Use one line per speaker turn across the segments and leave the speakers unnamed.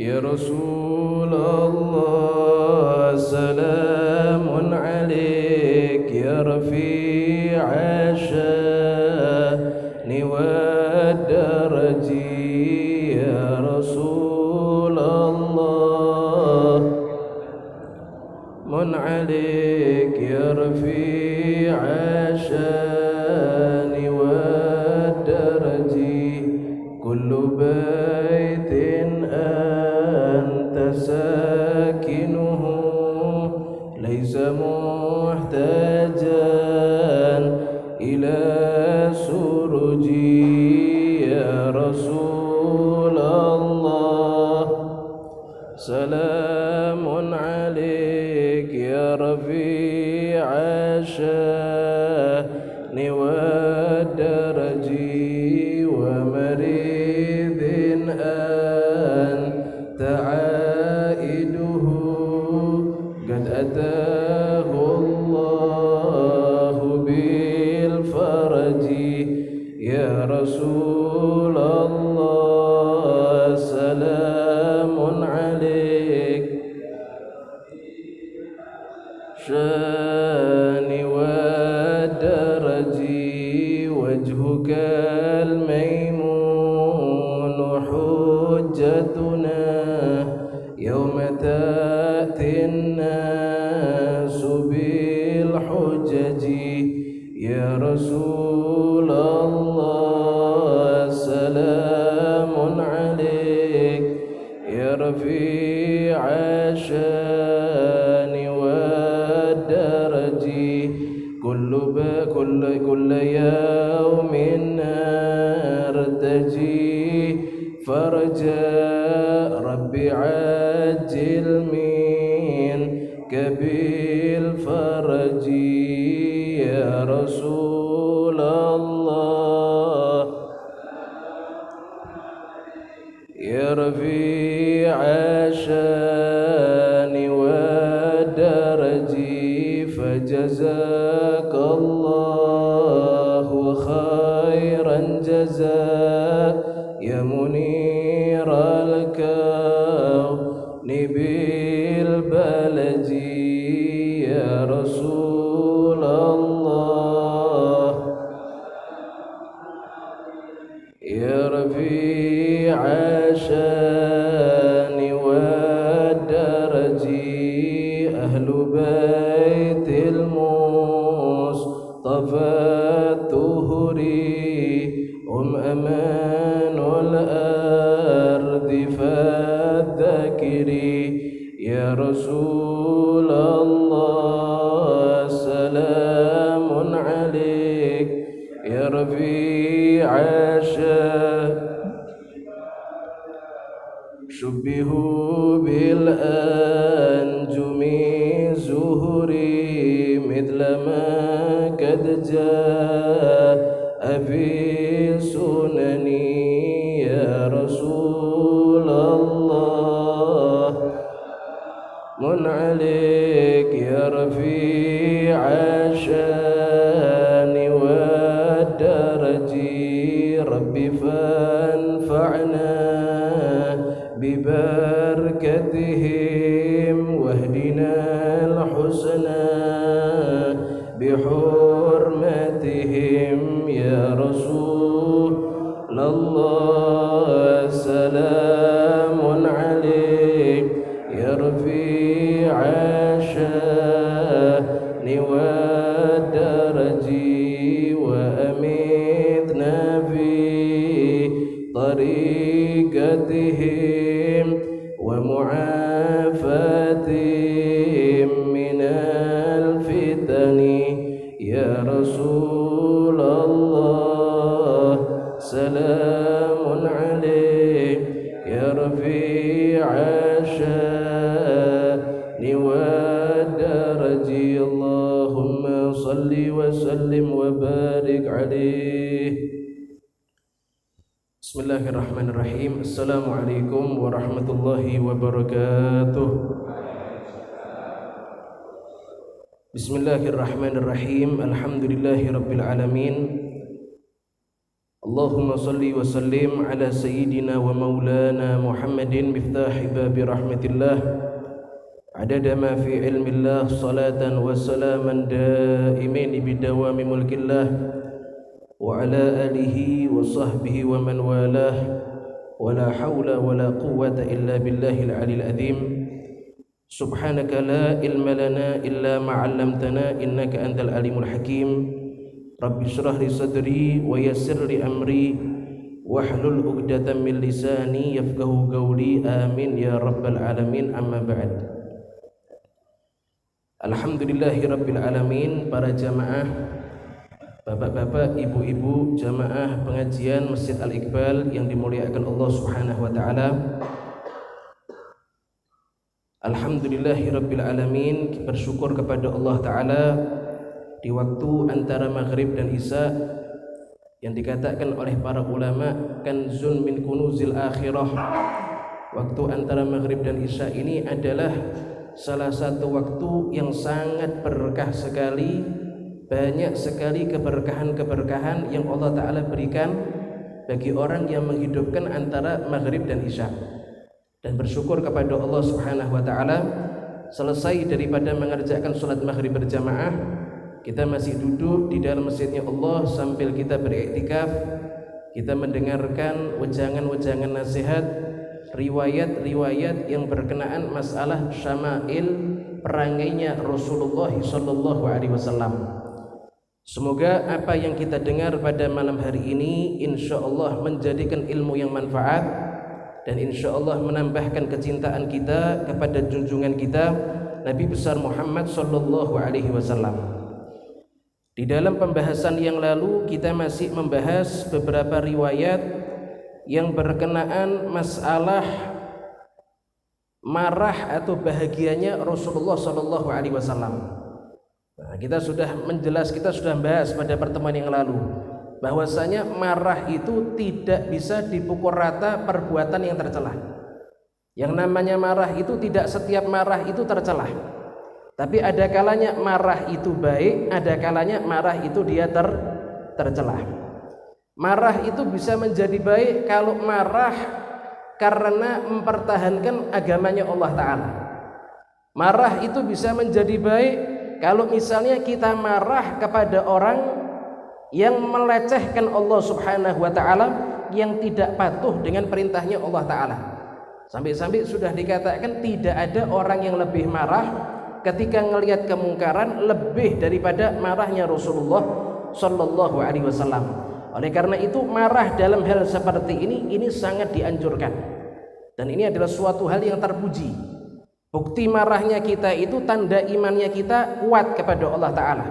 يا رسول الله سلام عليك يا رفيع الشان والدرج يا رسول الله من عليك يا رفيع الشان والدرج كل بيت أنت ساكنه ليس محتاجا إلى سرج يا رسول الله سلام عليك يا رفيع الشان والدرج ومريض أنت عائده قد أتاه الله بالفرج يا رسول الله سلام عليك شان والدرج وجهك الميمون حجتنا يوم تأتي الناس بالحجج يا رسول الله سلام عليك يا رفيع الشان والدرج كل يوم نرتجي فرجاء ربي عجل منك بالفرج يا رسول الله يا رفيع الشان والدرج فجزاك الله خيرا جزاء يا منير الكون بالبلج يا رسول الله يا رفيع الشان والدرج أهل بيت المصطفى الطهري هم أمان الأرض فالذكري يا رسول الله سلام عليك يا رفيع الشان شبهوا بالأنجم زهري مثل ما قد جاء في سنني يا رسول الله من عليك يا رفيع الشان والدرج ربي فانفعنا ببركتهم واهدنا الحسنى بحرمتهم يا رسول الله سلام عليك يا رفيع الشان والدرج وأمتنا في طريقتهم ومعافاتهم من الفتن يا رسول الله سلام عليك يا رفيع الشان والدرج اللهم صل وسلم وبارك عليه. Bismillahirrahmanirrahim. Assalamualaikum warahmatullahi wabarakatuh. Bismillahirrahmanirrahim. Alhamdulillahi rabbil alamin. Allahumma salli wa sallim ala sayyidina wa maulana Muhammadin miftahi babi rahmatillah adada ma fi ilmillah salatan wa salaman daimin bidawami mulkillah wa ala alihi wa sahbihi wa man walah wa la hawla wa la quwwata illa billahil alil azim. Subhanaka la ilma lana illa ma 'allamtana innaka antal alimul hakim. Rabbi shrah li sadri wa yassir li amri wahlul 'uqdatam min lisani yafqahu qawli. Amin ya rabbal alamin. Amma ba'd. Alhamdulillahi rabbil alamin. Para jamaah, bapak-bapak, ibu-ibu, jamaah pengajian Masjid Al-Iqbal yang dimuliakan Allah Subhanahu wa taala. Alhamdulillahi rabbil alamin. Bersyukur kepada Allah taala di waktu antara maghrib dan isya yang dikatakan oleh para ulama kanzun min kunuzil akhirah. Waktu antara maghrib dan isya ini adalah salah satu waktu yang sangat berkah sekali. Banyak sekali keberkahan-keberkahan yang Allah Ta'ala berikan bagi orang yang menghidupkan antara maghrib dan isya. Dan bersyukur kepada Allah Subhanahu wa Ta'ala, selesai daripada mengerjakan sholat maghrib berjamaah, kita masih duduk di dalam masjidnya Allah sambil kita beriktikaf. Kita mendengarkan wejangan-wejangan nasihat, riwayat-riwayat yang berkenaan masalah syama'il perangainya Rasulullah sallallahu alaihi wasallam. Semoga apa yang kita dengar pada malam hari ini insyaallah menjadikan ilmu yang manfaat dan insyaallah menambahkan kecintaan kita kepada junjungan kita Nabi besar Muhammad sallallahu alaihi wasallam. Di dalam pembahasan yang lalu kita masih membahas beberapa riwayat yang berkenaan masalah marah atau bahagianya Rasulullah sallallahu alaihi wasallam. Nah, kita sudah bahas pada pertemuan yang lalu bahwasanya marah itu tidak bisa dipukul rata perbuatan yang tercelah. Yang namanya marah itu tidak setiap marah itu tercelah. Tapi ada kalanya marah itu baik, ada kalanya marah itu dia tercelah. Marah itu bisa menjadi baik kalau marah karena mempertahankan agamanya Allah Ta'ala. Marah itu bisa menjadi baik kalau misalnya kita marah kepada orang yang melecehkan Allah Subhanahu wa Ta'ala, yang tidak patuh dengan perintahnya Allah Ta'ala. Sampai-sampai sudah dikatakan tidak ada orang yang lebih marah ketika melihat kemungkaran lebih daripada marahnya Rasulullah sallallahu alaihi wasallam. Oleh karena itu marah dalam hal seperti ini sangat dianjurkan. Dan ini adalah suatu hal yang terpuji. Bukti marahnya kita itu tanda imannya kita kuat kepada Allah Ta'ala.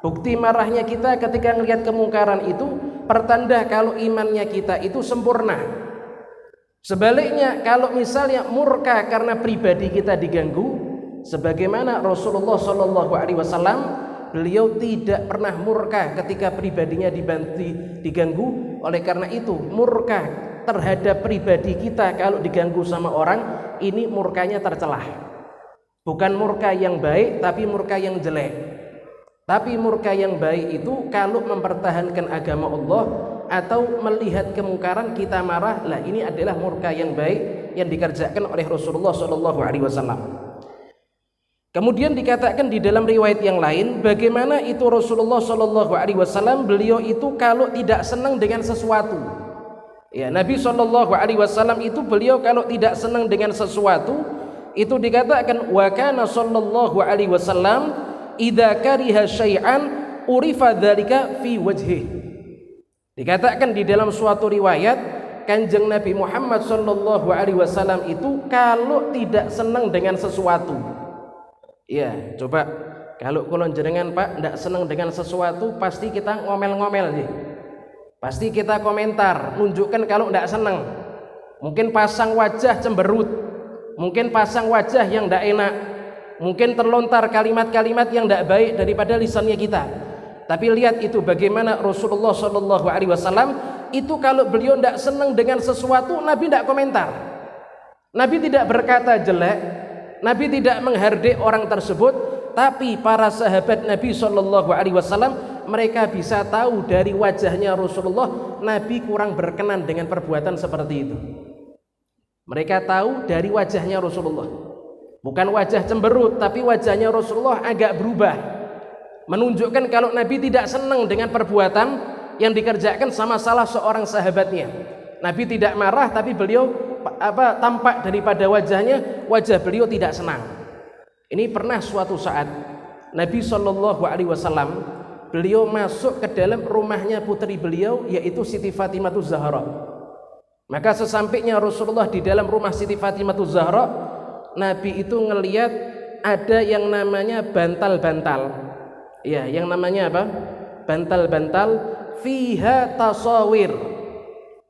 Bukti marahnya kita ketika melihat kemungkaran itu pertanda kalau imannya kita itu sempurna. Sebaliknya kalau misalnya murka karena pribadi kita diganggu, sebagaimana Rasulullah sallallahu alaihi wasallam, beliau tidak pernah murka ketika pribadinya diganggu. Oleh karena itu murka terhadap pribadi kita kalau diganggu sama orang, ini murkanya tercelah. Bukan murka yang baik tapi murka yang jelek. Tapi murka yang baik itu kalau mempertahankan agama Allah atau melihat kemungkaran kita marah, lah ini adalah murka yang baik yang dikerjakan oleh Rasulullah sallallahu alaihi wasallam. Kemudian dikatakan di dalam riwayat yang lain bagaimana itu Rasulullah sallallahu alaihi wasallam, beliau itu kalau tidak senang dengan sesuatu. Ya, Nabi sallallahu alaihi wasallam itu beliau kalau tidak senang dengan sesuatu itu dikatakan wa kana sallallahu alaihi wasallam idza kariha syai'an urifa dzalika fi wajhihi. Dikatakan di dalam suatu riwayat Kanjeng Nabi Muhammad sallallahu alaihi wasallam itu kalau tidak senang dengan sesuatu. Ya, coba kalau kulon jenengan Pak tidak senang dengan sesuatu, pasti kita ngomel-ngomel nih. Pasti kita komentar, nunjukkan kalau tidak senang. Mungkin pasang wajah cemberut, mungkin pasang wajah yang tidak enak, mungkin terlontar kalimat-kalimat yang tidak baik daripada lisannya kita. Tapi lihat itu bagaimana Rasulullah sallallahu alaihi wasallam itu kalau beliau tidak senang dengan sesuatu, Nabi tidak komentar. Nabi tidak berkata jelek, Nabi tidak menghardik orang tersebut, tapi para sahabat Nabi sallallahu alaihi wasallam mereka bisa tahu dari wajahnya Rasulullah Nabi kurang berkenan dengan perbuatan seperti itu. Mereka tahu dari wajahnya Rasulullah, bukan wajah cemberut, tapi wajahnya Rasulullah agak berubah, menunjukkan kalau Nabi tidak senang dengan perbuatan yang dikerjakan sama salah seorang sahabatnya. Nabi tidak marah, tapi beliau tampak daripada wajahnya, wajah beliau tidak senang. Ini pernah suatu saat Nabi SAW beliau masuk ke dalam rumahnya putri beliau, yaitu Siti Fatimah Zahra. Maka sesampainya Rasulullah di dalam rumah Siti Fatimah Zahra, Nabi itu ngelihat ada yang namanya bantal-bantal. Ya, yang namanya apa? Bantal-bantal fiha tasawir.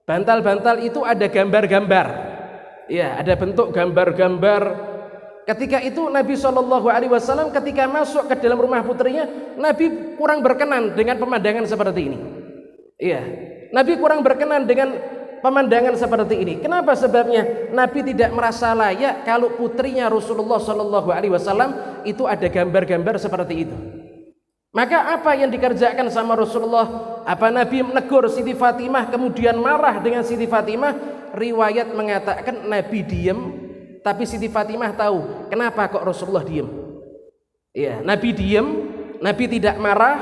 Bantal-bantal itu ada gambar-gambar. Ya, ada bentuk gambar-gambar. Ketika itu Nabi SAW ketika masuk ke dalam rumah putrinya, Nabi kurang berkenan dengan pemandangan seperti ini. Iya, Nabi kurang berkenan dengan pemandangan seperti ini. Kenapa sebabnya? Nabi tidak merasa layak kalau putrinya Rasulullah SAW itu ada gambar-gambar seperti itu. Maka apa yang dikerjakan sama Rasulullah? Apa Nabi menegur Siti Fatimah kemudian marah dengan Siti Fatimah? Riwayat mengatakan Nabi diam, tapi Siti Fatimah tahu kenapa kok Rasulullah diam. Ya, Nabi diam, Nabi tidak marah,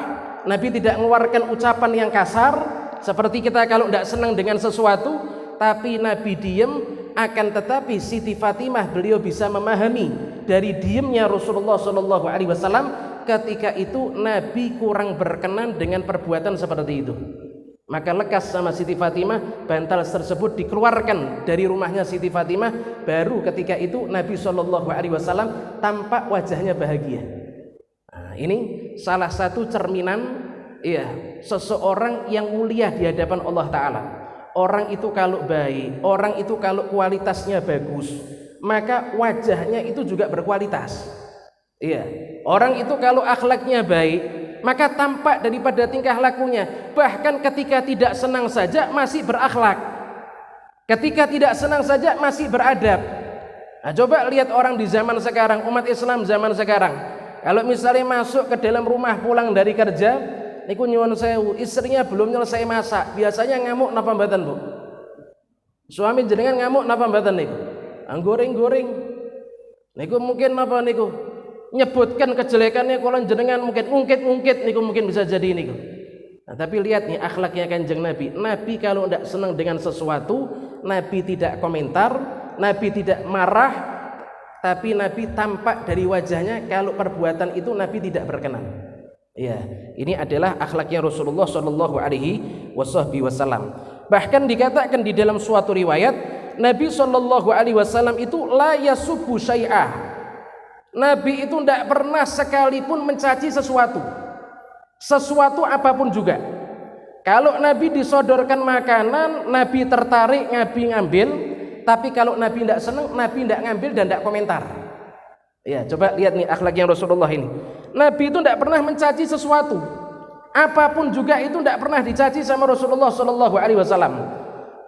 Nabi tidak mengeluarkan ucapan yang kasar seperti kita kalau tidak senang dengan sesuatu, tapi Nabi diam. Akan tetapi Siti Fatimah beliau bisa memahami dari diamnya Rasulullah SAW. Ketika itu Nabi kurang berkenan dengan perbuatan seperti itu. Maka lekas sama Siti Fatimah, bantal tersebut dikeluarkan dari rumahnya Siti Fatimah. Baru ketika itu Nabi SAW tampak wajahnya bahagia. Nah, ini salah satu cerminan ya seseorang yang mulia di hadapan Allah Ta'ala. Orang itu kalau baik, orang itu kalau kualitasnya bagus, maka wajahnya itu juga berkualitas. Iya, orang itu kalau akhlaknya baik, maka tampak daripada tingkah lakunya. Bahkan ketika tidak senang saja masih berakhlak, ketika tidak senang saja masih beradab. Nah, coba lihat orang di zaman sekarang, umat Islam zaman sekarang. Kalau misalnya masuk ke dalam rumah pulang dari kerja, niku nyuwun sewu, istrinya belum selesai masak, biasanya ngamuk napa mboten, Bu? Suami jenengan ngamuk napa mboten niku? Goreng-goreng. Niku mungkin napa niku? Nyebutkan kejelekannya kalau jenengan mungkin ungkit niku mungkin bisa jadi niku. Nah, tapi lihat nih akhlaknya Kanjeng Nabi. Nabi kalau tidak senang dengan sesuatu, Nabi tidak komentar, Nabi tidak marah, tapi Nabi tampak dari wajahnya kalau perbuatan itu Nabi tidak berkenan. Ya, ini adalah akhlaknya Rasulullah Shallallahu Alaihi Wasallam. Bahkan dikatakan di dalam suatu riwayat, Nabi Shallallahu Alaihi Wasallam itu la yasubbu syai'ah. Nabi itu tidak pernah sekalipun mencaci sesuatu apapun juga. Kalau Nabi disodorkan makanan, Nabi tertarik, Nabi ngambil. Tapi kalau Nabi tidak senang, Nabi tidak ngambil dan tidak komentar. Ya, coba lihat nih akhlaknya Rasulullah ini. Nabi itu tidak pernah mencaci sesuatu, apapun juga itu tidak pernah dicaci sama Rasulullah SAW.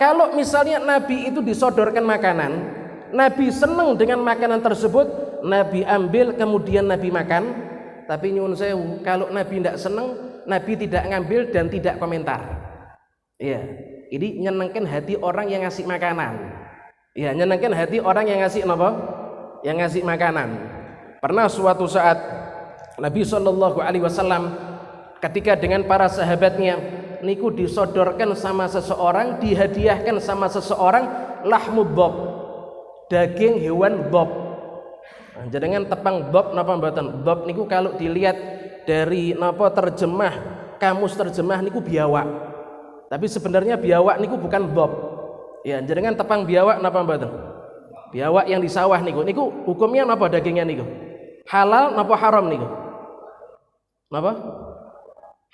Kalau misalnya Nabi itu disodorkan makanan, Nabi senang dengan makanan tersebut, Nabi ambil kemudian Nabi makan. Tapi nyuwun sewu, kalau Nabi tidak senang, Nabi tidak ngambil dan tidak komentar. Ya, ini nyenengkan hati orang yang ngasih makanan. Ya, nyenengkan hati orang yang ngasih apa? Yang ngasih makanan. Pernah suatu saat Nabi SAW ketika dengan para sahabatnya niku disodorkan sama seseorang, dihadiahkan sama seseorang lahmu bob, daging hewan bob. Jenengan tepang bob napa mboten? Bob niku kalau dilihat dari napa terjemah, kamus terjemah niku biawak. Tapi sebenarnya biawak niku bukan bob. Ya, jenengan tepang biawak napa mboten? Biawak yang di sawah niku. Niku hukumnya napa dagingnya niku? Halal napa haram niku? Napa?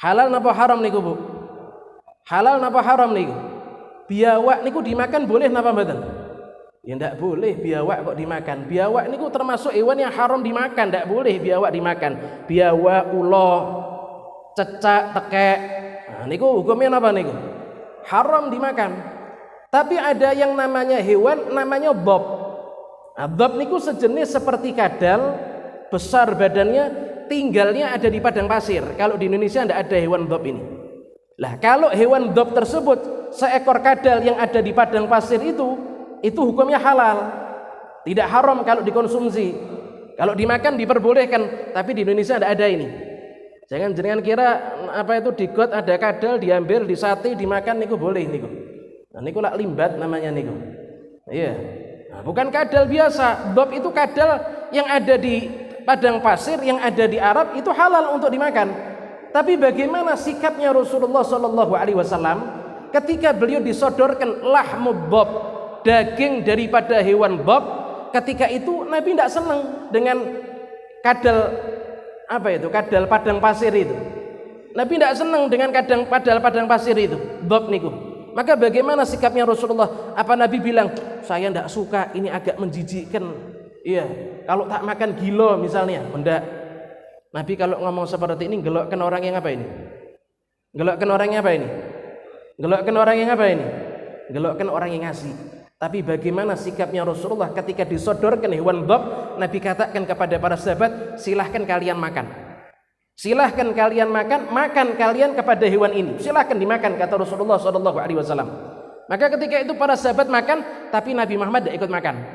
Halal napa haram niku, Bu? Halal napa haram niku? Biawak niku dimakan boleh napa mboten? Ya ndak boleh biawak kok dimakan. Biawak niku termasuk hewan yang haram dimakan, ndak boleh biawak dimakan. Biawak, ulo, cecak, tekek. Nah, niku hukumnya apa niku? Haram dimakan. Tapi ada yang namanya hewan namanya bob. Nah, bob niku sejenis seperti kadal, besar badannya, tinggalnya ada di padang pasir. Kalau di Indonesia tidak ada hewan dhab ini. Lah kalau hewan dhab tersebut seekor kadal yang ada di padang pasir itu hukumnya halal, tidak haram kalau dikonsumsi. Kalau dimakan diperbolehkan, tapi di Indonesia tidak ada ini. Jangan kira apa itu di got ada kadal diambil, disate, dimakan niku boleh niku. Nah, niku lak limbat namanya niku. Iya. Nah, bukan kadal biasa. Dhab itu kadal yang ada di padang pasir yang ada di Arab itu halal untuk dimakan. Tapi bagaimana sikapnya Rasulullah Shallallahu Alaihi Wasallam ketika beliau disodorkan lahmud dhab, daging daripada hewan dhab? Ketika itu Nabi tidak senang dengan kadal kadal padang pasir itu. Nabi tidak senang dengan kadal padang pasir itu, dhab niku. Maka bagaimana sikapnya Rasulullah? Apa Nabi bilang, saya tidak suka, ini agak menjijikkan. Iya, kalau tak makan gilo misalnya, benda. Nabi kalau ngomong seperti ini, gelokkan orang yang apa ini? Gelokkan orang yang apa ini? Gelokkan orang yang apa ini? Gelokkan orang yang ngasih. Tapi bagaimana sikapnya Rasulullah ketika disodorkan hewan dhab? Nabi katakan kepada para sahabat, silahkan kalian makan. Silahkan kalian makan kalian kepada hewan ini. Silahkan dimakan, kata Rasulullah Shallallahu Alaihi Wasallam. Maka ketika itu para sahabat makan, tapi Nabi Muhammad tidak ikut makan.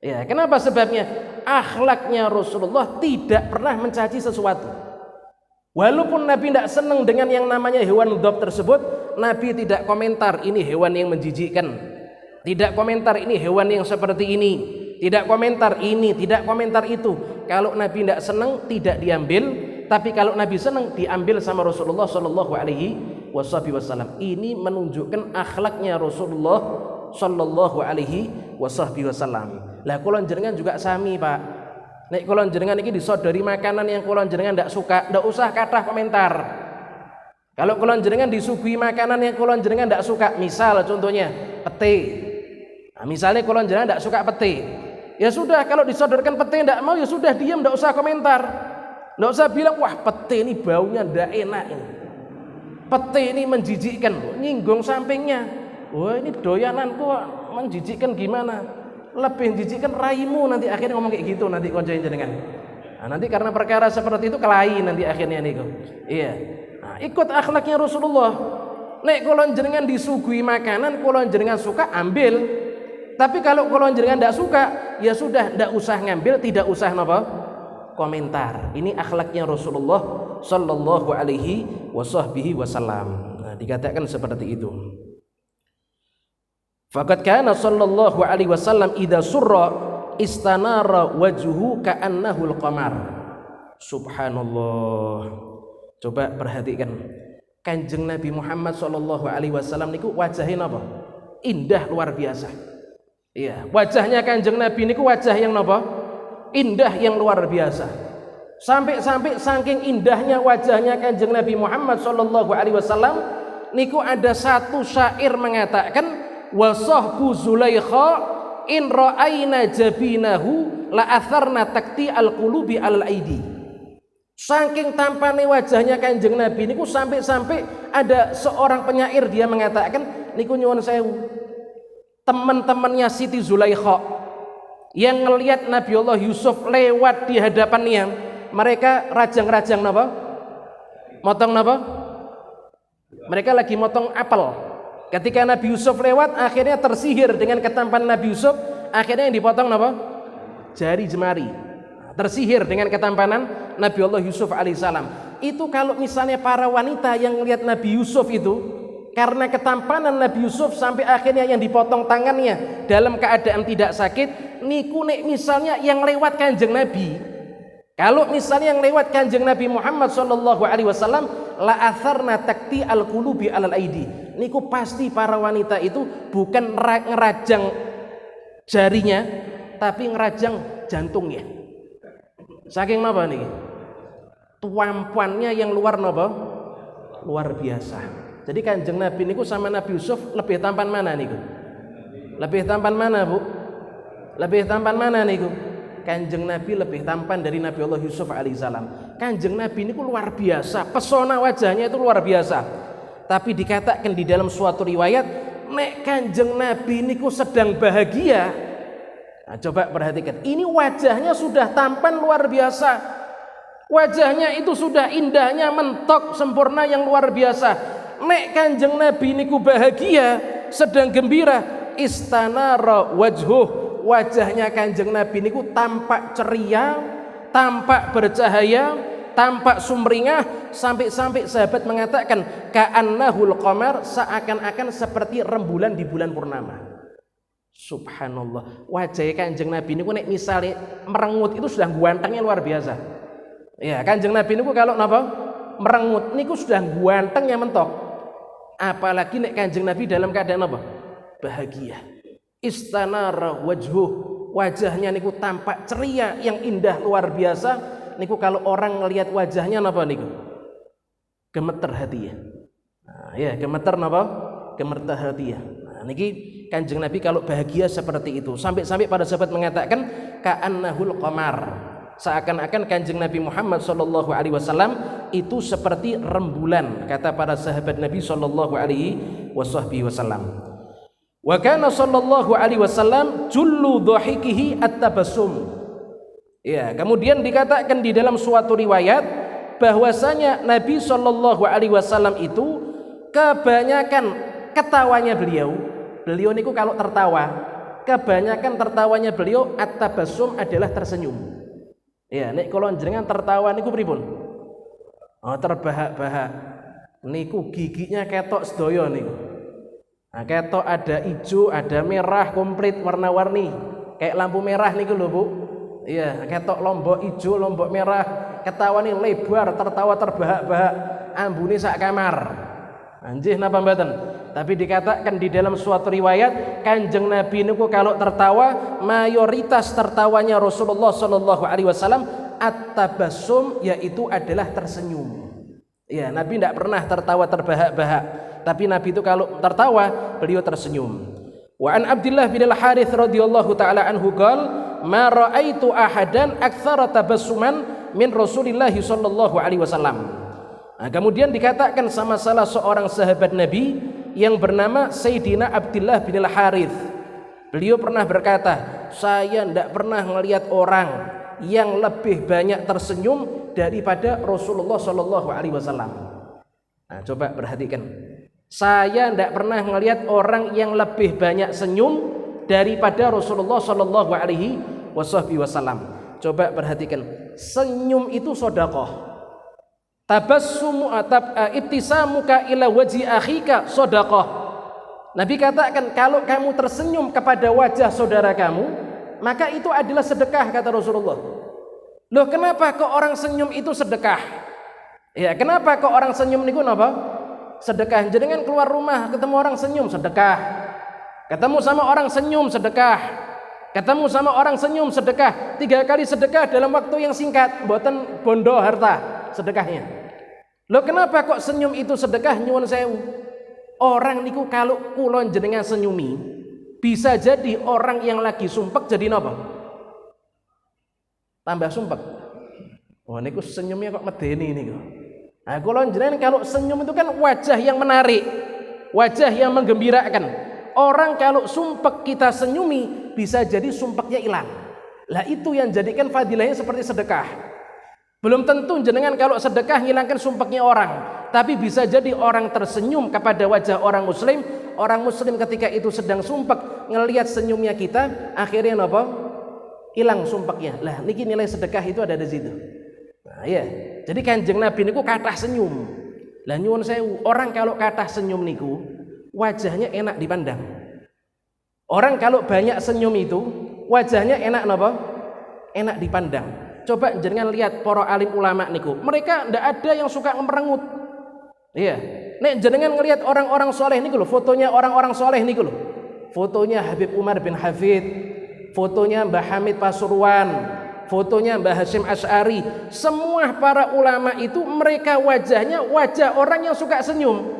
Ya, kenapa sebabnya? Akhlaknya Rasulullah tidak pernah mencaci sesuatu. Walaupun Nabi tidak senang dengan yang namanya hewan dhab tersebut, Nabi tidak komentar ini hewan yang menjijikkan. Tidak komentar ini hewan yang seperti ini, tidak komentar ini, tidak komentar itu. Kalau Nabi tidak senang tidak diambil, tapi kalau Nabi senang diambil sama Rasulullah Shallallahu Alaihi Wasallam. Ini menunjukkan akhlaknya Rasulullah Shallallahu Alaihi Wasallam. Lah kula jenengan juga sami Pak. Nek kula jenengan iki disodori makanan yang kula jenengan ndak suka, ndak usah kathah komentar. Kalau kula jenengan disuguhi makanan yang kula jenengan ndak suka, misal contohnya pete. Nah, misalnya kalau jenengan tidak suka pete, ya sudah, kalau disodorkan pete tidak mau, ya sudah diam, tidak usah komentar, tidak usah bilang wah pete ini baunya tidak enak ini, pete ini menjijikkan, nyinggung sampingnya, wah ini doyanan kok menjijikkan gimana, lebih menjijikkan raimu, nanti akhirnya ngomong kayak gitu nanti koncoin jenengan. Nah, nanti karena perkara seperti itu kelahi nanti akhirnya niku. Iya. Nah, ikut akhlaknya Rasulullah. Nek kalau jenengan disuguhi makanan, kalau jenengan suka ambil. Tapi kalau jenengan tidak suka, ya sudah, tidak usah ngambil, tidak usah komentar. Ini akhlaknya Rasulullah Sallallahu Alaihi Wasallam. Nah, dikatakan seperti itu. Faqad kana Sallallahu Alaihi Wasallam idza surra istanara wajhuhu ka'annahu al-qamar. Subhanallah. Coba perhatikan. Kanjeng Nabi Muhammad Sallallahu Alaihi Wasallam niku wajahnya apa? Indah luar biasa. Iya, wajahnya Kanjeng Nabi niku wajah yang napa? Indah yang luar biasa. Sampai saking indahnya wajahnya Kanjeng Nabi Muhammad Shallallahu Alaihi Wasallam niku ada satu syair mengatakan wasahbu Zulaikha in ra'aina jabinahu la atharna takti al-qulubi al-aidi. Saking tampane wajahnya Kanjeng Nabi niku sampai ada seorang penyair dia mengatakan niku nyuwun sewu, teman-temannya Siti Zulaikha yang ngelihat Nabi Allah Yusuf lewat di hadapannya, mereka rajang-rajang napa? Motong napa? Mereka lagi motong apel. Ketika Nabi Yusuf lewat, akhirnya tersihir dengan ketampanan Nabi Yusuf, akhirnya yang dipotong napa? Jari jemari. Tersihir dengan ketampanan Nabi Allah Yusuf alaihissalam. Itu kalau misalnya para wanita yang melihat Nabi Yusuf itu karena ketampanan Nabi Yusuf sampai akhirnya yang dipotong tangannya dalam keadaan tidak sakit, niku nek misalnya yang lewat Kanjeng Nabi, kalau misalnya yang lewat Kanjeng Nabi Muhammad Shallallahu Alaihi Wasallam, la atharna takti al qulubi alal aidi, niku pasti para wanita itu bukan ngerajang jarinya, tapi ngerajang jantungnya. Saking napa nih? Tuampannya yang luar napa? Luar biasa. Jadi Kanjeng Nabi niku sama Nabi Yusuf lebih tampan mana niku? Lebih tampan mana, Bu? Lebih tampan mana niku? Kanjeng Nabi lebih tampan dari Nabi Allah Yusuf alaihissalam. Kanjeng Nabi niku luar biasa, pesona wajahnya itu luar biasa. Tapi dikatakan di dalam suatu riwayat, nek Kanjeng Nabi niku sedang bahagia. Nah, coba perhatikan, ini wajahnya sudah tampan luar biasa. Wajahnya itu sudah indahnya mentok sempurna yang luar biasa. Nek Kanjeng Nabi niku bahagia, sedang gembira, istanara wajhuh, wajahnya Kanjeng Nabi niku tampak ceria, tampak bercahaya, tampak sumringah, sampai-sampai sahabat mengatakan ka'annahul qamar, seakan-akan seperti rembulan di bulan purnama. Subhanallah, wajah Kanjeng Nabi niku nek misalnya merengut itu sudah gantengnya luar biasa. Ya, Kanjeng Nabi niku kalau napa merengut niku sudah gantengnya mentok. Apalagi nek Kanjeng Nabi dalam keadaan apa? Bahagia. Istanara wajhuh, wajahnya niku tampak ceria yang indah luar biasa. Niku kalau orang ngelihat wajahnya napa niku? Gemeter hati ya. Nah, ya, gemeter napa? Gemeter hati ya. Nah, niki Kanjeng Nabi kalau bahagia seperti itu. Sampai-sampai para sahabat mengatakan ka'annahul qamar. Seakan-akan Kanjeng Nabi Muhammad sallallahu alaihi wasallam itu seperti rembulan, kata para sahabat Nabi sallallahu alaihi wasallam. Wa kana sallallahu alaihi wasallam jullu dhahikihi at-tabassum. Ya, kemudian dikatakan di dalam suatu riwayat bahwasanya Nabi sallallahu alaihi wasallam itu kebanyakan ketawanya beliau niku kalau tertawa, kebanyakan tertawanya beliau at-tabassum adalah tersenyum. Ya, nek kalau jenengan tertawa niku pripun? Oh, terbahak-bahak. Niku giginya ketok sedaya niku. Nah, ketok ada hijau, ada merah, komplit warna-warni. Kayak lampu merah niku lho, Bu. Iya, ketok lombok hijau, lombok merah. Ketawa nih lebar, tertawa terbahak-bahak. Ambune sak kamar. Anjih napa mboten? Tapi dikatakan di dalam suatu riwayat Kanjeng Nabi niku kalau tertawa mayoritas tertawanya Rasulullah sallallahu alaihi wasallam at-tabassum, yaitu adalah tersenyum. Ya, Nabi tidak pernah tertawa terbahak-bahak, tapi Nabi itu kalau tertawa beliau tersenyum. Wa an Abdullah bin Al-Harits radhiyallahu taala anhu qol ma raaitu ahadan aktsara tabassuman min Rasulillah sallallahu alaihi wasallam. Nah, kemudian dikatakan sama salah seorang sahabat Nabi yang bernama Sayyidina Abdullah bin Al-Harits. Beliau pernah berkata, saya tidak pernah melihat orang yang lebih banyak tersenyum daripada Rasulullah Shallallahu Alaihi Wasallam. Nah, coba perhatikan. Saya tidak pernah melihat orang yang lebih banyak senyum daripada Rasulullah Shallallahu Alaihi Wasallam. Coba perhatikan. Senyum itu sedekah. Tabassumu ibtisamuka ila wajhi akhika sedekah. Nabi katakan kalau kamu tersenyum kepada wajah saudara kamu, maka itu adalah sedekah, kata Rasulullah. Loh, kenapa kok orang senyum itu sedekah? Ya, kenapa kok orang senyum niku napa? Sedekah. Jenengan keluar rumah ketemu orang senyum sedekah. Ketemu sama orang senyum sedekah. Ketemu sama orang senyum sedekah. 3 kali sedekah dalam waktu yang singkat, mboten bondo harta sedekahnya. Loh, kenapa kok senyum itu sedekah? Nyuwun sewu. Orang niku kalau kulon jenengan senyumi, bisa jadi orang yang lagi sumpek jadi napa? Tambah sumpek. Oh, niku senyumnya kok medeni niku. Nah, kulon jenengan kalau senyum itu kan wajah yang menarik, wajah yang menggembirakan. Orang kalau sumpek kita senyumi, bisa jadi sumpeknya hilang. Lah itu yang jadikan fadilahnya seperti sedekah. Belum tentu jenengan kalau sedekah hilangkan sumpeknya orang, tapi bisa jadi orang tersenyum kepada wajah orang muslim ketika itu sedang sumpek, ngelihat senyumnya kita, akhirnya napa? Hilang sumpeknya. Lah niki nilai sedekah itu ada di situ. Nah, ya. Jadi Kanjeng Nabi niku kathah senyum. Lah nyuwun sewu, orang kalau kathah senyum niku wajahnya enak dipandang. Orang kalau banyak senyum itu wajahnya enak napa? Enak dipandang. Coba jenengan lihat para alim ulama niku, mereka ndak ada yang suka merengut. Iya. Nek jenengan ngelihat orang-orang soleh niku lho, fotonya orang-orang soleh niku lho. Fotonya Habib Umar bin Hafid, fotonya Mbah Hamid Pasuruan, fotonya Mbah Hasyim Asy'ari. Semua para ulama itu mereka wajahnya wajah orang yang suka senyum.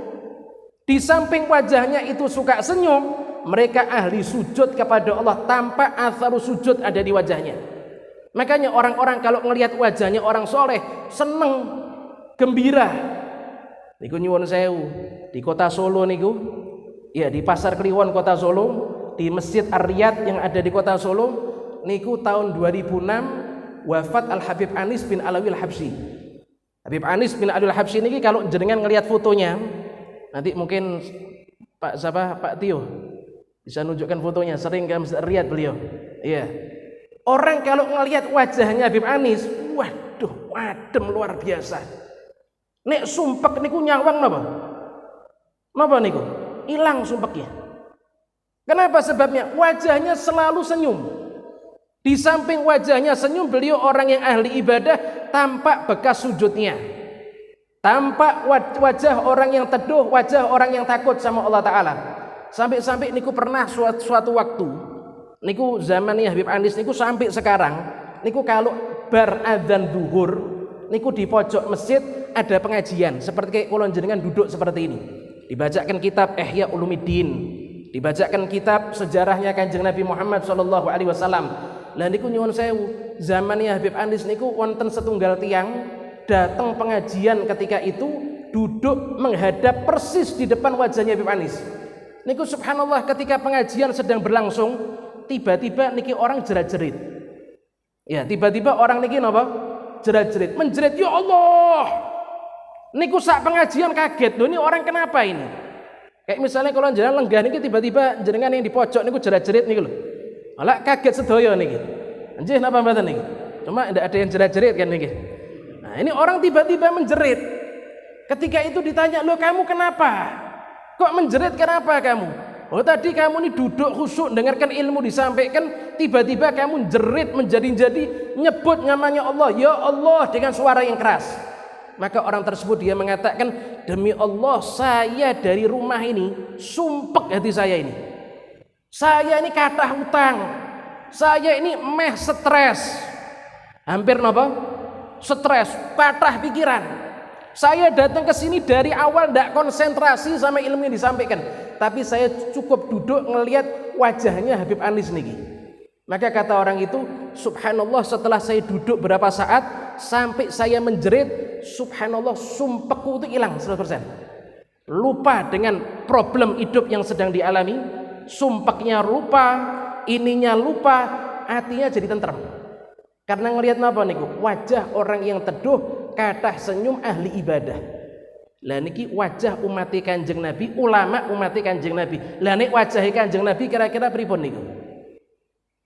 Di samping wajahnya itu suka senyum, mereka ahli sujud kepada Allah tanpa atharu sujud ada di wajahnya. Makanya orang-orang kalau melihat wajahnya orang soleh seneng, gembira. Niku nyuwun sewu di kota Solo niku, ya di Pasar Kliwon kota Solo, di Masjid Ar-Riyad yang ada di kota Solo niku tahun 2006 wafat Al Habib Anis bin Alawi Al Habsyi. Habib Anis bin Alawi Al Habsyi ini kalau jenengan ngelihat fotonya, nanti mungkin Pak Tio bisa nunjukkan fotonya, sering ke Masjid Riyadh beliau. Iya. Orang kalau ngelihat wajahnya Habib Anis, waduh, adem luar biasa. Nek sumpek niku nyawang napa? Napa niku? Hilang sumpeknya. Kenapa sebabnya? Wajahnya selalu senyum. Di samping wajahnya senyum, beliau orang yang ahli ibadah, tampak bekas sujudnya. Tampak wajah orang yang teduh, wajah orang yang takut sama Allah Ta'ala. Sampai-sampai niku pernah suatu waktu, niku zamannya Habib Anis niku sampai sekarang, niku kalau bar adzan zuhur, niku di pojok masjid ada pengajian seperti kayak kulon jenengan duduk seperti ini. Dibacakan kitab Ihya Ulumuddin, dibacakan kitab sejarahnya Kanjeng Nabi Muhammad sallallahu alaihi wasallam. Lah niku nyuwun sewu, zamannya Habib Anis niku wonten setunggal tiang datang pengajian ketika itu duduk menghadap persis di depan wajahnya Habib Anis. Niku subhanallah ketika pengajian sedang berlangsung, tiba-tiba niki orang jerat-jerit. Ya, tiba-tiba orang niki napa? Jerat-jerit, menjerit, ya Allah. Niku sak pengajian kaget, loh ini orang kenapa ini? Kayak misalnya kalau jenengan lenggah niki tiba-tiba jenengan yang di pojok niku jerat-jerit niku lho. Malah kaget sedaya niki. Nggih napa mboten niki? Cuma ndak ada yang jerat-jerit kan niki. Nah, ini orang tiba-tiba menjerit. Ketika itu ditanya, "Loh kamu kenapa? Kok menjerit kenapa kamu?" "Oh tadi kamu ini duduk khusyuk dengarkan ilmu disampaikan, tiba-tiba kamu jerit menjadi-jadi nyebut namanya Allah, ya Allah dengan suara yang keras." Maka orang tersebut dia mengatakan, "Demi Allah saya dari rumah ini sumpek hati saya ini. Saya ini kathah hutang. Saya ini meh stres. Hampir napa? Stres, kathah pikiran. Saya datang ke sini dari awal tidak konsentrasi sama ilmu yang disampaikan, tapi saya cukup duduk ngelihat wajahnya Habib Anis niki." Maka kata orang itu, subhanallah setelah saya duduk berapa saat sampai saya menjerit, subhanallah sumpekku itu hilang 100%. Lupa dengan problem hidup yang sedang dialami, sumpeknya lupa, ininya lupa, hatinya jadi tentrem. Karena ngelihat napa niku? Wajah orang yang teduh, kathah senyum, ahli ibadah. Lah niki wajah umat Kanjeng Nabi, ulama umat Kanjeng Nabi. Lah nek wajah Kanjeng Nabi kira-kira pripun niku?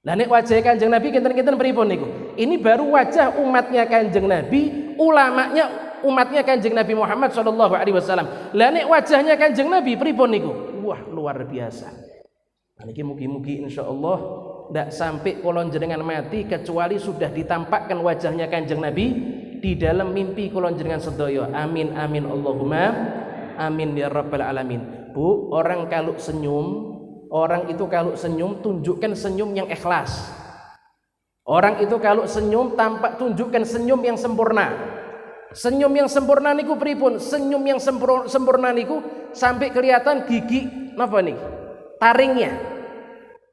Lah nek wajah Kanjeng Nabi kinten-kinten pripun niku? Ini baru wajah umatnya Kanjeng Nabi, ulamanya umatnya Kanjeng Nabi Muhammad sallallahu alaihi wasallam. Lah nek wajahnya Kanjeng Nabi pripun niku? Wah, luar biasa. Nah, niki mugi-mugi insyaallah ndak sampai kolon jenengan mati kecuali sudah ditampakkan wajahnya Kanjeng Nabi di dalam mimpi kulon jenengan sedaya. Amin amin Allahumma amin ya rabbal alamin. Bu, orang kalau senyum, orang itu kalau senyum tunjukkan senyum yang ikhlas. Orang itu kalau senyum tampak tunjukkan senyum yang sempurna. Senyum yang sempurna niku pripun? Senyum yang sempurna niku sampai kelihatan gigi napa nih? Taringnya.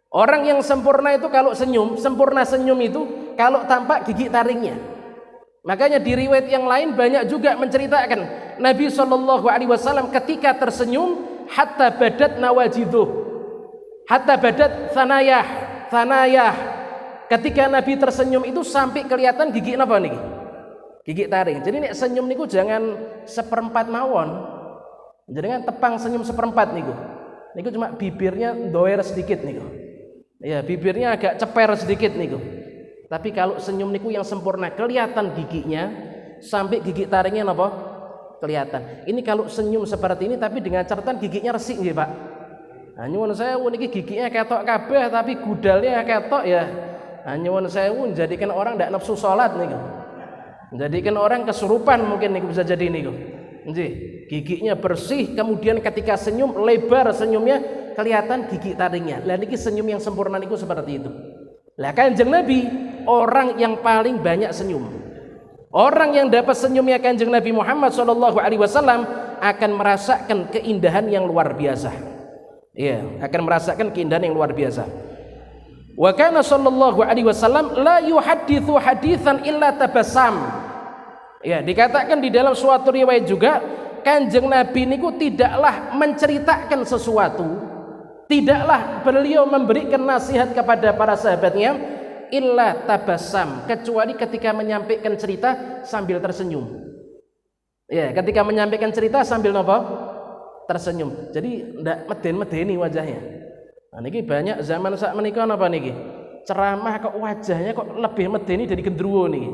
Orang yang sempurna itu kalau senyum, sempurna senyum itu kalau tampak gigi taringnya. Makanya di riwayat yang lain banyak juga menceritakan Nabi SAW ketika tersenyum hatta badat nawajiduh, hatta badat thanayah. Ketika Nabi tersenyum itu sampai kelihatan gigi apa nih? Gigi taring. Jadi nek senyum niku jangan seperempat mawon. Jangan tepang senyum seperempat niku. Niku cuma bibirnya doer sedikit niku. Ya, bibirnya agak ceper sedikit niku. Tapi kalau senyum niku yang sempurna kelihatan giginya sampai gigi taringnya napa? Kelihatan. Ini kalau senyum seperti ini tapi dengan catatan giginya resik nggih, Pak. Nah, nyuwun sewu niki giginya ketok kabeh tapi gudalnya ketok ya. Nah, nyuwun sewu menjadikan orang ndak nafsu salat niku. Menjadikan orang kesurupan mungkin niku bisa jadi niku. Nggih, giginya bersih kemudian ketika senyum lebar senyumnya kelihatan gigi taringnya. Lah niki senyum yang sempurna niku seperti itu. Lah Kanjeng Nabi orang yang paling banyak senyum. Orang yang dapat senyumnya Kanjeng Nabi Muhammad SAW akan merasakan keindahan yang luar biasa. Iya, akan merasakan keindahan yang luar biasa. Wa kana sallallahu alaihi wasallam la yuhadditsu haditsan illa tabassam. Ya, dikatakan di dalam suatu riwayat juga Kanjeng Nabi niku tidaklah menceritakan sesuatu, tidaklah beliau memberikan nasihat kepada para sahabatnya illa tabassam, kecuali ketika menyampaikan cerita sambil tersenyum. Ya, ketika menyampaikan cerita sambil napa? Tersenyum. Jadi ndak meden-medeni wajahnya. Nah niki banyak zaman sak menika napa niki? Ceramah kok wajahnya kok lebih medeni dari gendruwo niki.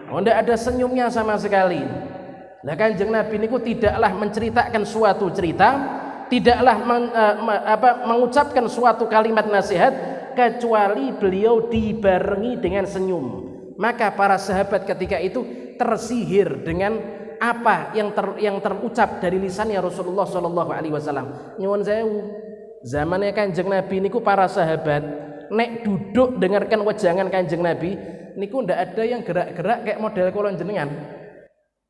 Oh ndak ada senyumnya sama sekali. Lah Kanjeng Nabi niku tidaklah menceritakan suatu cerita, tidaklah mengucapkan suatu kalimat nasihat kecuali beliau dibarengi dengan senyum. Maka para sahabat ketika itu tersihir dengan apa yang terucap dari lisannya Rasulullah Shallallahu Alaihi Wasallam. Nyuwun sewu, zamannya Kanjeng Nabi niku para sahabat nek duduk dengarkan wejangan Kanjeng Nabi niku ndak ada yang gerak-gerak kayak model kulon jenengan.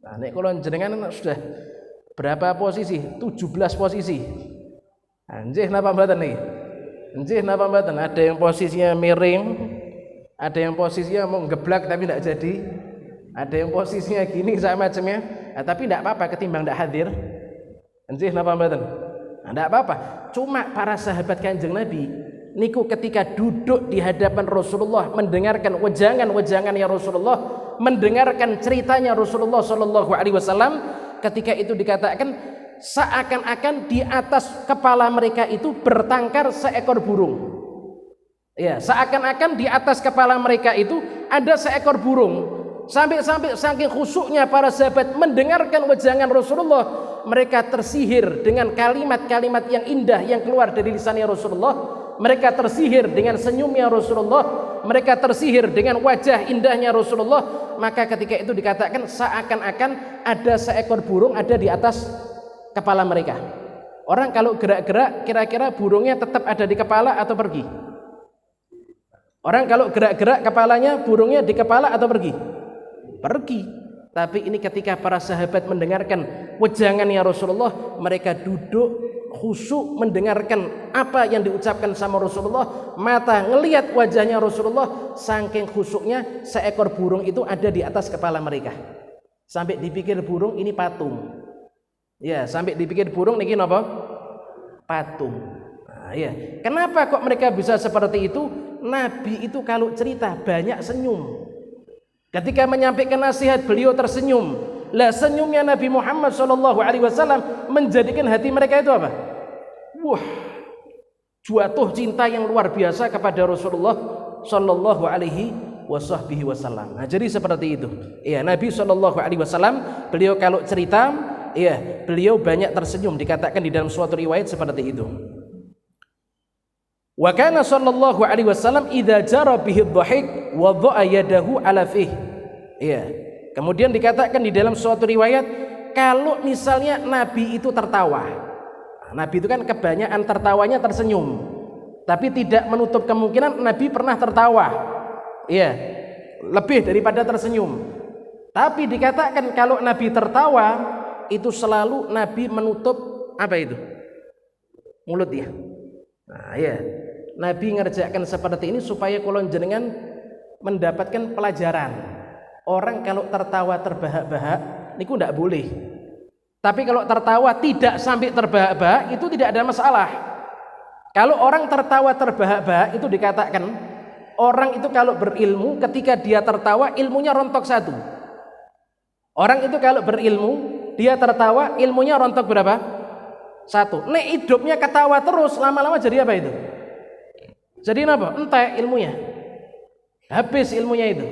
Nah nek kulon jenengan sudah berapa posisi? 17 posisi. Anjih napa mboten niki? Anjih napa mboten? Ada yang posisinya miring, ada yang posisinya mau geblak tapi ndak jadi. Ada yang posisinya gini sama macamnya, tapi tidak apa-apa ketimbang tidak hadir. Enggih napa mboten? Tidak apa-apa. Cuma para sahabat Kanjeng Nabi niku ketika duduk di hadapan Rasulullah mendengarkan wejangan-wejangannya Rasulullah, mendengarkan ceritanya Rasulullah Shallallahu Alaihi Wasallam, ketika itu dikatakan seakan-akan di atas kepala mereka itu bertangkar seekor burung. Ya, seakan-akan di atas kepala mereka itu ada seekor burung. Sampai saking khusyuknya para sahabat mendengarkan wejangan Rasulullah, mereka tersihir dengan kalimat-kalimat yang indah yang keluar dari lisannya Rasulullah, mereka tersihir dengan senyumnya Rasulullah, mereka tersihir dengan wajah indahnya Rasulullah. Maka ketika itu dikatakan seakan-akan ada seekor burung ada di atas kepala mereka. Orang kalau gerak-gerak kira-kira burungnya tetap ada di kepala atau pergi? Orang kalau gerak-gerak kepalanya burungnya di kepala atau pergi? Pergi. Tapi ini ketika para sahabat mendengarkan wejangannya Rasulullah, mereka duduk khusyuk mendengarkan apa yang diucapkan sama Rasulullah, mata ngelihat wajahnya Rasulullah, saking khusyuknya seekor burung itu ada di atas kepala mereka. Sampai dipikir burung ini patung. Ya, sampai dipikir burung niki napa? Patung. Nah, ya. Kenapa kok mereka bisa seperti itu? Nabi itu kalau cerita banyak senyum. Ketika menyampaikan nasihat beliau tersenyum. Lah senyumnya Nabi Muhammad SAW menjadikan hati mereka itu apa? Wah, jatuh cinta yang luar biasa kepada Rasulullah Sallallahu Alaihi Wasallam. Nah, jadi seperti itu. Ya, Nabi Sallallahu Alaihi Wasallam beliau kalau cerita, ya beliau banyak tersenyum. Dikatakan di dalam suatu riwayat seperti itu. Wa kana sallallahu alaihi wasallam idza jara bihi dhahik wa dha'a yadahu ala fih. Ya. Kemudian dikatakan di dalam suatu riwayat kalau misalnya Nabi itu tertawa. Nabi itu kan kebanyakan tertawanya tersenyum. Tapi tidak menutup kemungkinan Nabi pernah tertawa. Iya. Lebih daripada tersenyum. Tapi dikatakan kalau Nabi tertawa itu selalu Nabi menutup apa itu? Mulut dia. Nah, ya. Nabi ngerjakan seperti ini supaya kulon jenengan mendapatkan pelajaran. Orang kalau tertawa terbahak-bahak niku ndak boleh. Tapi kalau tertawa tidak sampai terbahak-bahak itu tidak ada masalah. Kalau orang tertawa terbahak-bahak itu dikatakan orang itu kalau berilmu ketika dia tertawa ilmunya rontok satu. Orang itu kalau berilmu dia tertawa ilmunya rontok berapa? Satu. Nek hidupnya ketawa terus lama-lama jadi apa itu? Jadi apa? Entek ilmunya. Habis ilmunya itu.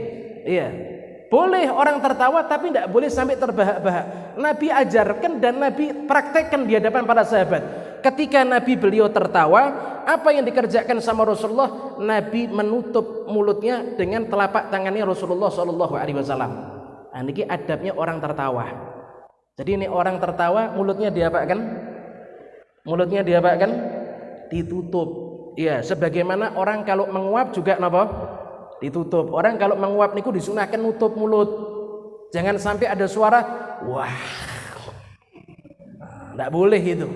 Iya. Boleh orang tertawa tapi tidak boleh sampai terbahak-bahak. Nabi ajarkan dan Nabi praktekkan di hadapan para sahabat. Ketika Nabi beliau tertawa, apa yang dikerjakan sama Rasulullah? Nabi menutup mulutnya dengan telapak tangannya Rasulullah Shallallahu Alaihi Wasallam. Nah, ini adabnya orang tertawa. Jadi ini orang tertawa mulutnya diapakan? Mulutnya diapakan? Ditutup. Ya, sebagaimana orang kalau menguap juga napa? Ditutup. Orang kalau menguap niku disunahkan nutup mulut. Jangan sampai ada suara wah. Enggak boleh itu.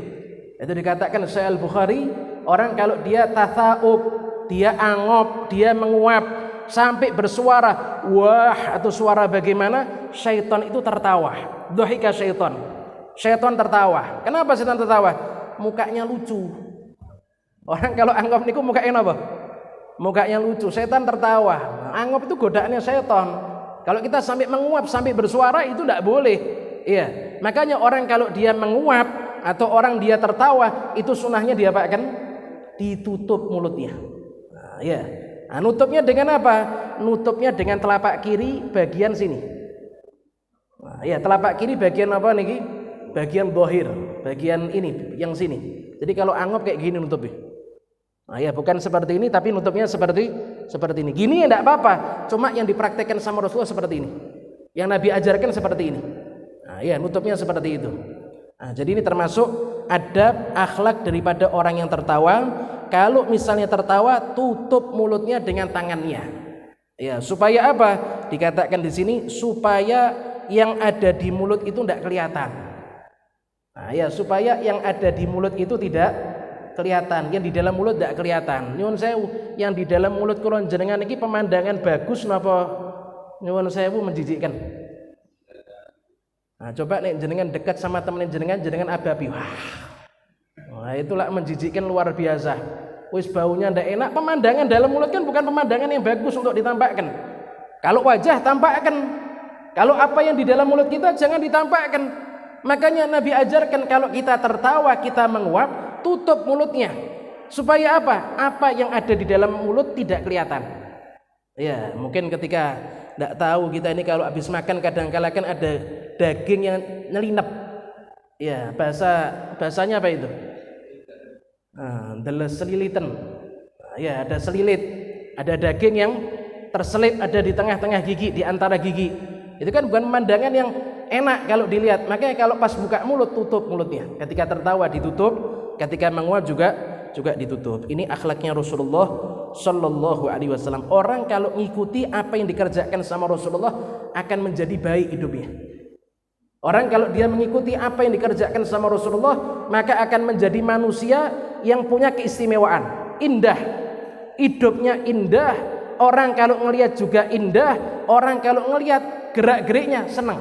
Itu dikatakan Sahih Al-Bukhari, orang kalau dia tatha'ub, dia angop, dia menguap sampai bersuara wah atau suara bagaimana, syaitan itu tertawa. Dhahika syaitan. Syaitan tertawa. Kenapa syaitan tertawa? Mukanya lucu. Orang kalau anggap niku mukanya apa? Mukanya lucu. Setan tertawa. Angop itu godaannya setan. Kalau kita sampai menguap sampai bersuara itu tidak boleh. Iya. Makanya orang kalau dia menguap atau orang dia tertawa itu sunahnya dia apakan? Ditutup mulutnya. Nah, ya. Nah, nutupnya dengan apa? Nutupnya dengan telapak kiri bagian sini. Nah, ya telapak kiri bagian apa nih? Bagian bohir, bagian ini yang sini. Jadi kalau angop kayak gini nutupnya. Nah ya bukan seperti ini tapi nutupnya seperti ini. Gini ya enggak apa-apa. Cuma yang dipraktekkan sama Rasulullah seperti ini. Yang Nabi ajarkan seperti ini. Nah ya nutupnya seperti itu. Nah, jadi ini termasuk adab akhlak daripada orang yang tertawa. Kalau misalnya tertawa tutup mulutnya dengan tangannya. Ya supaya apa? Dikatakan di sini supaya yang ada di mulut itu tidak kelihatan. Nah ya supaya yang ada di mulut itu tidak kelihatan, yang di dalam mulut tidak kelihatan. Nyuwun sewu, yang di dalam mulut kula jenengan iki pemandangan bagus napa nyuwun sewu menjijikkan. Nah, coba nek jenengan dekat sama temen jenengan ababi. Wah, itulah menjijikkan luar biasa. Wis baunya ndak enak, pemandangan dalam mulut kan bukan pemandangan yang bagus untuk ditampakkan. Kalau wajah tampakkan. Kalau apa yang di dalam mulut kita jangan ditampakkan. Makanya Nabi ajarkan kalau kita tertawa, kita menguap, tutup mulutnya. Supaya apa? Apa yang ada di dalam mulut tidak kelihatan. Ya, mungkin ketika tidak tahu kita ini kalau habis makan kadang-kala kan ada daging yang nyelinap. Ya, bahasanya apa itu? Selilitan. Ya, ada selilit. Ada daging yang terselip ada di tengah-tengah gigi, di antara gigi. Itu kan bukan pemandangan yang enak kalau dilihat. Makanya kalau pas buka mulut tutup mulutnya. Ketika tertawa ditutup, ketika menguap juga ditutup. Ini akhlaknya Rasulullah Shallallahu Alaihi Wasallam. Orang kalau ngikuti apa yang dikerjakan sama Rasulullah akan menjadi baik hidupnya. Orang kalau dia mengikuti apa yang dikerjakan sama Rasulullah maka akan menjadi manusia yang punya keistimewaan. Indah, hidupnya indah. Orang kalau ngelihat juga indah. Orang kalau ngelihat gerak-geriknya senang.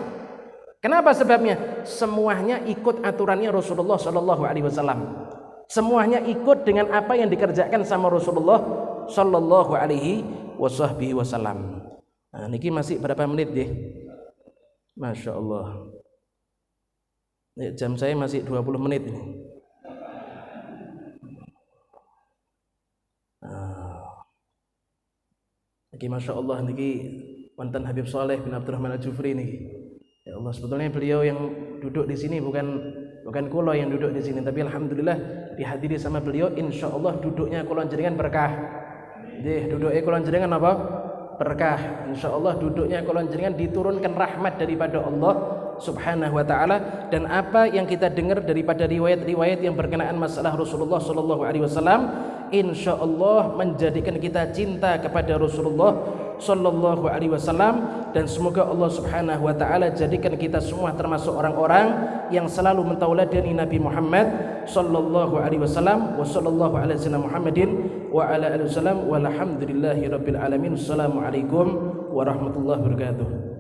Kenapa sebabnya? Semuanya ikut aturannya Rasulullah Shallallahu Alaihi Wasallam. Semuanya ikut dengan apa yang dikerjakan sama Rasulullah Shallallahu Alaihi Wasallam. Nah, niki masih berapa menit deh? Masya Allah. Jam saya masih 20 menit ini. Niki Masya Allah niki mantan Habib Saleh bin Abdurrahman Al-Jufri niki. Ya Allah, sebetulnya beliau yang duduk di sini bukan kulo yang duduk di sini, tapi alhamdulillah dihadiri sama beliau. Insya Allah duduknya kulo jenengan berkah. Duduknya kulo jenengan apa? Berkah. Insya Allah duduknya kulo jenengan diturunkan rahmat daripada Allah Subhanahu wa taala, dan apa yang kita dengar daripada riwayat-riwayat yang berkenaan masalah Rasulullah sallallahu alaihi wasallam insyaallah menjadikan kita cinta kepada Rasulullah sallallahu alaihi wasallam, dan semoga Allah Subhanahu wa taala jadikan kita semua termasuk orang-orang yang selalu mentauladani Nabi Muhammad sallallahu alaihi wasallam. Wa sallallahu ala sayyidina Muhammadin wa ala alihi wasallam walhamdulillahi rabbil alamin. Assalamualaikum warahmatullahi wabarakatuh.